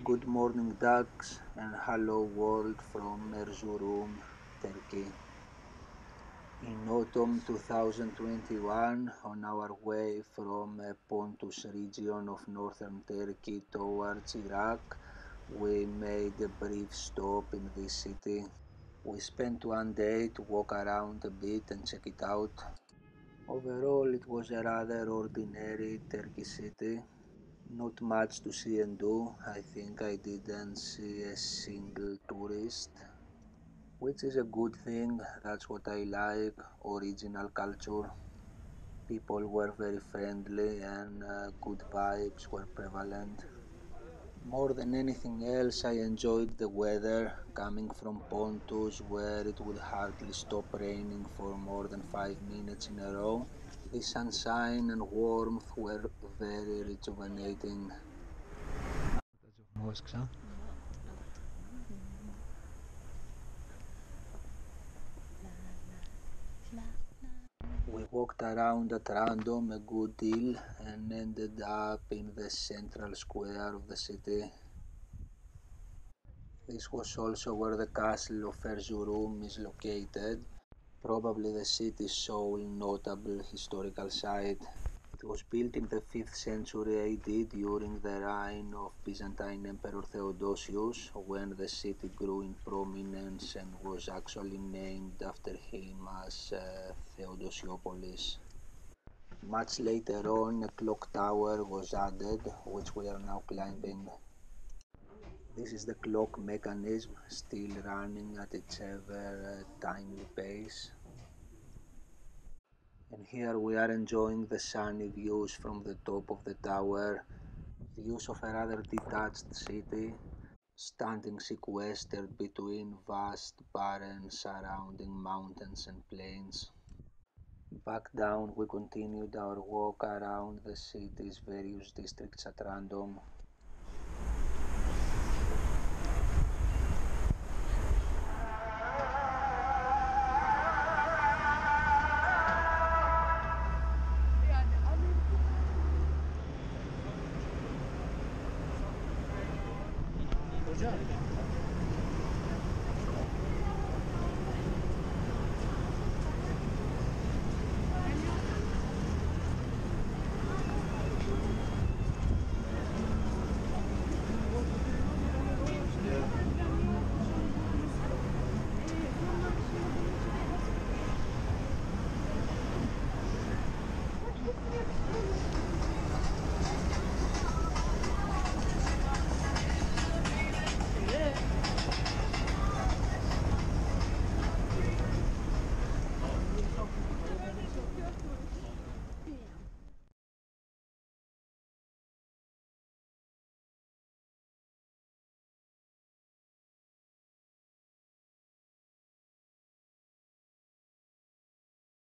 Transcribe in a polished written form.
Good morning, ducks, and hello, world from Erzurum, Turkey. In autumn 2021, on our way from Pontus region of northern Turkey towards Iraq, we made a brief stop in this city. We spent one day to walk around a bit and check it out. Overall, it was a rather ordinary Turkey city. Not much to see and do. I think I didn't see a single tourist, which is a good thing. That's what I like. Original culture. People were very friendly and good vibes were prevalent. More than anything else, I enjoyed the weather coming from Pontus, where it would hardly stop raining for more than 5 minutes in a row. The sunshine and warmth were very rejuvenating. Mosques, huh? We walked around at random a good deal and ended up in the central square of the city. This was also where the castle of Erzurum is located, probably the city's sole notable historical site. It was built in the 5th century AD during the reign of Byzantine Emperor Theodosius, when the city grew in prominence and was actually named after him as Theodosiopolis. Much later on, a clock tower was added, which we are now climbing. This is the clock mechanism, still running at its ever timely pace. And here we are enjoying the sunny views from the top of the tower, views of a rather detached city, standing sequestered between vast barren surrounding mountains and plains. Back down we continued our walk around the city's various districts at random. Hocam